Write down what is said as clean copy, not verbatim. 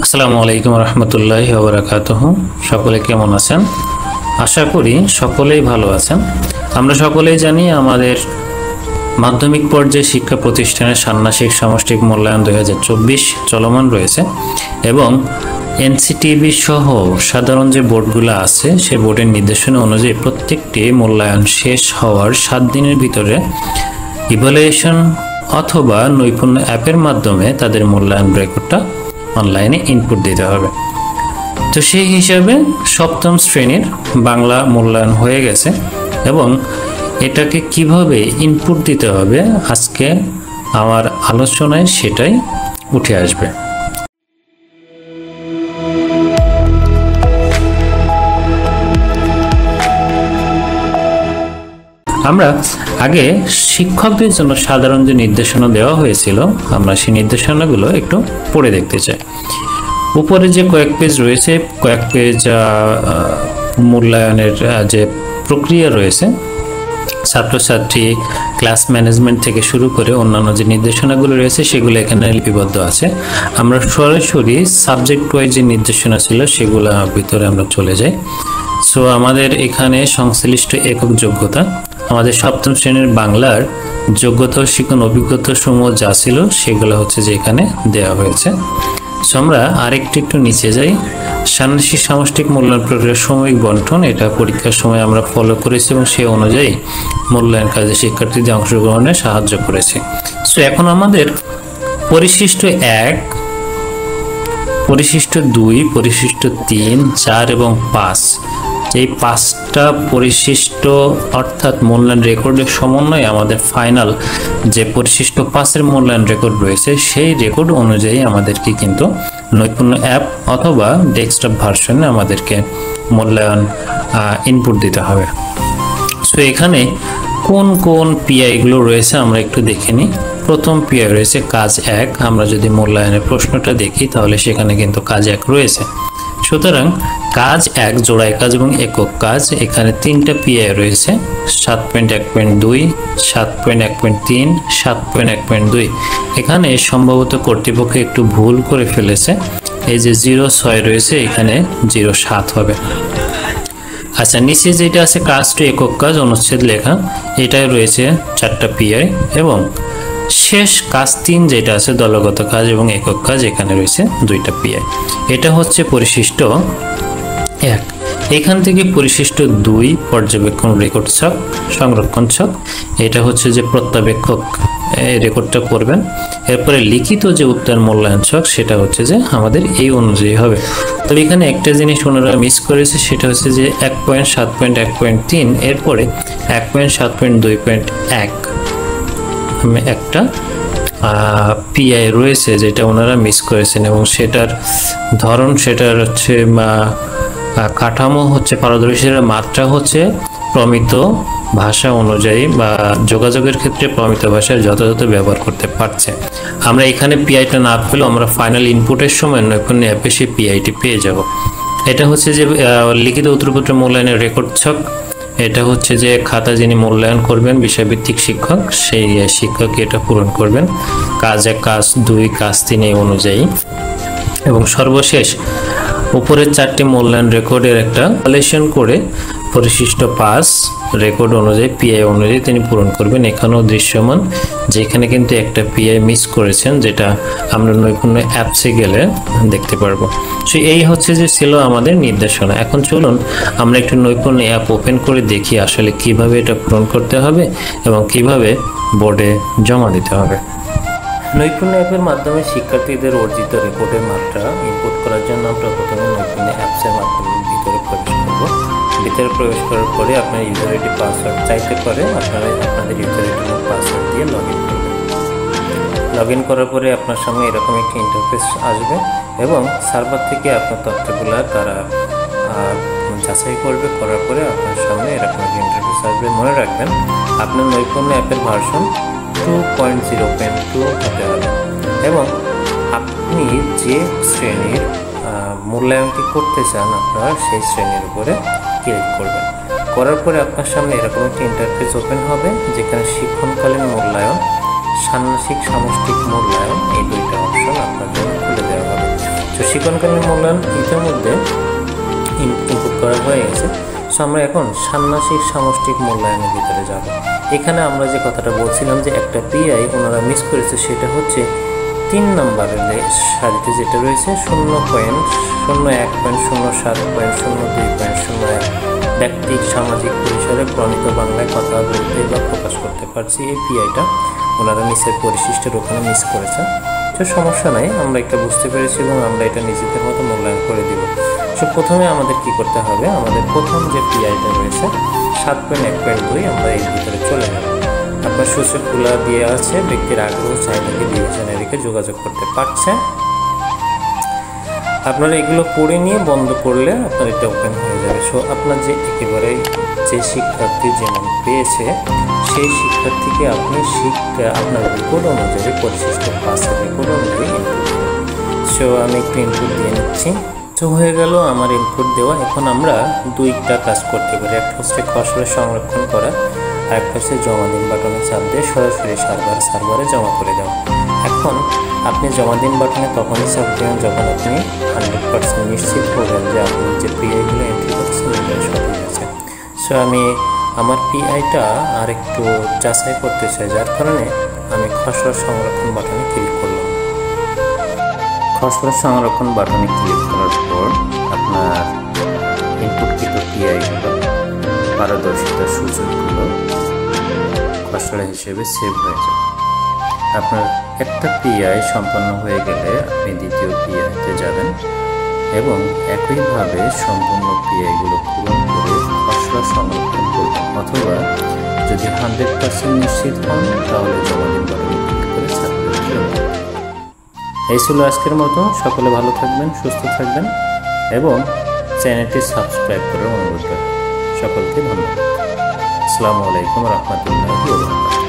আসসালামু আলাইকুম রহমতুল্লাহি ওয়া বারাকাতুহু। সকলে কেমন আছেন? আশা করি সকলেই ভালো আছেন। আমরা সকলেই জানি আমাদের মাধ্যমিক পর্যায়ে শিক্ষা প্রতিষ্ঠানের ষান্মাসিক সামষ্টিক মূল্যায়ন 2024 চলমান রয়েছে এবং এনসিটিবি সহ সাধারণ যে বোর্ডগুলো আছে সেই বোর্ডের নির্দেশনা অনুযায়ী প্রত্যেকটি মূল্যায়ন শেষ হওয়ার 7 দিনের ভিতরে ইভ্যালুয়েশন অথবা নৈপুণ্য অ্যাপের মাধ্যমে তাদের মূল্যায়ন রেকর্ডটা অনলাইনে ইনপুট দিতে হবে। তো সেই হিসাবে সপ্তম শ্রেণীর বাংলা মূল্যায়ন হয়ে গেছে এবং এটাকে কিভাবে ইনপুট দিতে হবে আজকে আমার আলোচনায় সেটাই উঠে আসবে। আমরা আগে শিক্ষকদের জন্য সাধারণ যে নির্দেশনা দেওয়া হয়েছিল আমরা সেই নির্দেশনাগুলো একটু পড়ে দেখতে চাই। উপরে যে কয়েক পেজ রয়েছে, কয়েক পেজ মূল্যায়নের যে প্রক্রিয়া রয়েছে, ছাত্রছাত্রী ক্লাস ম্যানেজমেন্ট থেকে শুরু করে অন্যান্য যে নির্দেশনাগুলো রয়েছে সেগুলো এখানে লিপিবদ্ধ আছে। আমরা সরাসরি সাবজেক্ট ওয়াইজ যে নির্দেশনা ছিল সেগুলো ভিতরে আমরা চলে যাই। সো আমাদের এখানে সংশ্লিষ্ট একক যোগ্যতা, আমাদের সপ্তম শ্রেণীর বাংলার যোগ্যতা ও শিক্ষণ অভিজ্ঞতা সমূহ যা ছিল সেগুলো হচ্ছে যে এখানে দেওয়া হয়েছে। সো আমরা একটু নিচে যাই। ষান্মাসিক সামষ্টিক মূল্যায়ন প্রক্রিয়ার সাময়িক বন্টন, এটা পরীক্ষার সময় আমরা ফলো করেছি এবং সেই অনুযায়ী মূল্যায়ন কাজে শিক্ষার্থীদের অংশগ্রহণে সাহায্য করেছি। সো এখন আমাদের পরিশিষ্ট 1, পরিশিষ্ট 2, পরিশিষ্ট 3, 4 এবং 5 এই 5টা পরিশিষ্ট অর্থাৎ মূল্যায়ন রেকর্ডের সমন্বয়ে আমাদের ফাইনাল যে পরিশিষ্ট 5-এর মূল্যায়ন রেকর্ড রয়েছে সেই রেকর্ড অনুযায়ী আমাদেরকে কিন্তু নৈপুণ্য অ্যাপ অথবা ডেস্কটপ ভার্সনে আমাদেরকে মূল্যায়ন ইনপুট দিতে হবে। সো এখানে কোন কোন পিআইগুলো রয়েছে আমরা একটু দেখে নিই। প্রথম পিআই রয়েছে কাজ 1। আমরা যদি মূল্যায়নের প্রশ্নটা দেখি তাহলে সেখানে কিন্তু কাজ 1 রয়েছে। সুতরাং কাজ 1 জোড়ায় কাজ এবং একক কাজ, এখানে 3টা পিআই রয়েছে, 7.1.2, 7.1.3, 7.1.2। এখানে সম্ভবত কর্তৃপক্ষ একটু ভুল করে ফেলেছে, এই যে 06 রয়েছে এখানে 07 হবে। আচ্ছা, নিচে যেটা আছে কাজ 2 একক কাজ অনুচ্ছেদ লেখা, এটাই রয়েছে 4টা পিআই এবং শেষ কাজ 3 যেটা আছে দলগত কাজ এবং একক কাজ, এখানে রয়েছে 2টা পিআই। এটা হচ্ছে পরিশিষ্ট 1। এখান থেকে পরিশিষ্ট 2 পর্যবেক্ষণ রেকর্ড ছক, সংরক্ষণ ছক, এটা হচ্ছে যে প্রত্যাবেক্ষক রেকর্ডটা করবেন। এরপরে লিখিত যে উত্তর মূল্যায়ন ছক সেটা হচ্ছে যে আমাদের এই অনুযায়ী হবে। তবে এখানে একটা জিনিস ওনারা মিস করেছে, সেটা হচ্ছে যে 1.7.1.3 এরপরে 1.7.2.1 একটা পিআই রয়েছে যেটা ওনারা মিস করেছেন এবং সেটার ধরন, সেটার হচ্ছে কাঠামো হচ্ছে পারদর্শীর মাত্রা হচ্ছে প্রমিত ভাষা অনুযায়ী বা যোগাযোগের ক্ষেত্রে প্রমিত ভাষার যথাযথ ব্যবহার করতে পারছে। আমরা এখানে পিআইটা না পেলেও আমরা ফাইনাল ইনপুটের সময় নৈপুণ্য অ্যাপে সেই পিআইটি পেয়ে যাব। এটা হচ্ছে যে লিখিত উত্তরপত্র মূল্যায়নের রেকর্ড ছক। এটা হচ্ছে যে খাতা যিনি মূল্যায়ন করবেন বিষয়ভিত্তিক শিক্ষক, সেই শিক্ষক এটা পূরণ করবেন কাজ 1, কাজ 2, কাজ 3 এই অনুযায়ী। এবং সর্বশেষ উপরের 4টি মূল্যায়ন রেকর্ডের একটা ইভ্যালুয়েশন করে পরিশিষ্ট 5 রেকর্ড অনুযায়ী পিআই অনুযায়ী তিনি পূরণ করবেন। এখানেও দৃশ্যমান যেখানে কিন্তু একটা পিআই মিস করেছেন, যেটা আমরা নৈপুণ্য অ্যাপসে গেলে দেখতে পারবো। সো এই হচ্ছে যে ছিল আমাদের নির্দেশনা। এখন চলুন আমরা একটু নৈপুণ্য অ্যাপ ওপেন করে দেখি আসলে কিভাবে এটা পূরণ করতে হবে এবং কিভাবে বোর্ডে জমা দিতে হবে। নৈপুণ্য অ্যাপের মাধ্যমে শিক্ষার্থীদের অর্জিত রেকর্ডের মাত্রা ইনপুট করার জন্য আমরা প্রথমে নৈপুণ্য অ্যাপসের মাধ্যমে ভিতরে প্রবেশ করব। ভিতরে প্রবেশ করার পরে আপনার ইউজার আইডি পাসওয়ার্ড চাইতে পারে, আপনারা আপনাদের ইউজার আইডি এবং পাসওয়ার্ড দিয়ে লগ ইন করবেন। লগ ইন করার পরে আপনার সামনে এরকম একটি ইন্টারফেস আসবে এবং সার্ভার থেকে আপনার তথ্যগুলো তারা যাচাই করবে। করার পরে আপনার সামনে এরকম একটি ইন্টারফেস আসবে। মনে রাখবেন আপনার নৈপুণ্য অ্যাপের ভার্সন 2.0.2 হতে হবে এবং আপনি যে শ্রেণীর মূল্যায়নটি করতে চান আপনারা সেই শ্রেণীর উপরে ক্লিক করবেন। করার পরে আপনার সামনে এরকম একটি ইন্টারফেস ওপেন হবে যেখানে শিক্ষণকালীন মূল্যায়ন, ষান্মাসিক সামষ্টিক মূল্যায়ন এই 2টা অপশন আপনার জন্য খুলে দেওয়া হবে। তো শিক্ষণকালীন মূল্যায়ন ইতিমধ্যে ইনপুট করা হয়ে গেছে। সো আমরা এখন ষান্মাসিক সামষ্টিক মূল্যায়নের ভিতরে যাব। এখানে আমরা যে কথাটা বলছিলাম যে একটা পিআই ওনারা মিস করেছে, সেটা হচ্ছে 3 নম্বরের সারিতে যেটা রয়েছে 0.01.07.02.01 ব্যক্তিক সামাজিক পরিসরে প্রণীত বাংলায় কথা বলতে বা প্রকাশ করতে পারছি, এই পিআইটা ওনারা নিচের পরিশিষ্টের ওখানে মিস করেছে। তো সমস্যা নাই, আমরা এটা বুঝতে পেরেছি এবং আমরা এটা নিজেদের মতো মূল্যায়ন করে দিব। সো প্রথমে আমাদের কি করতে হবে, আমাদের প্রথম যে পিআইটা রয়েছে 7.1.2 আমরা এর ভিতরে চলে যাব। আপনার সূচকগুলো দিয়ে আছে, ব্যক্তির আগ্রহ চাহিদাকে বিবেচনায় রেখে যোগাযোগ করতে পারছে। আপনারা এগুলো পড়ে নিয়ে বন্ধ করলে আপনার এটা ওপেন হয়ে যাবে। সো আপনার যে একেবারে যে শিক্ষার্থী যেমন পেয়েছে সেই শিক্ষার্থীকে আপনি আপনার রেকর্ড অনুযায়ী পরিশিষ্ট পাসের রেকর্ড অনুযায়ী ইনপুট দেবেন। সো আমি একটু ইনপুট দিয়ে নিচ্ছি। তো হয়ে গেল আমার ইনপুট দেওয়া। এখন আমরা 2টা কাজ করতে পারি, একটা হচ্ছে খসড়া সংরক্ষণ করা, আর একটা হচ্ছে জমা দিন বাটনে চাপ দিয়ে সরাসরি সার্ভারে জমা করে দেওয়া। এখন আপনি জমা দিন বাটনে তখনই চাপ দেবেন যখন আপনি 100% নিশ্চিত হবেন যে আপনি যে পিআইগুলো এন্ট্রি করছেন এটা সঠিক আছে। সো আমি আমার পিআইটা আর একটু যাচাই করতে চাই, যার কারণে আমি খসড়া সংরক্ষণ বাটনে ক্লিক করলাম। খসড়া সংরক্ষণ বাটনে ক্লিক করার পর আপনার ইনপুটকৃত পিআইগুলো পারদর্শিতার সূচকগুলো খসড়া হিসেবে সেভ হয়ে যাবে। আপনার একটা পিআই সম্পন্ন হয়ে গেলে আপনি দ্বিতীয় পিআইতে যাবেন এবং একইভাবে সম্পূর্ণ পিআইগুলো পূরণ করে খসড়া সংরক্ষণ করবেন, অথবা যদি 100% নিশ্চিত হন তাহলে জমা দিন বাটনে ক্লিক করে সাবমিট করবেন। এই ছিল আজকের মতো। সকলে ভালো থাকবেন, সুস্থ থাকবেন এবং চ্যানেলটি সাবস্ক্রাইব করার অনুরোধ করি। সকলকে ধন্যবাদ। আসসালামু আলাইকুম রহমতুল্লাহি ওয়া বারাকাতুহু।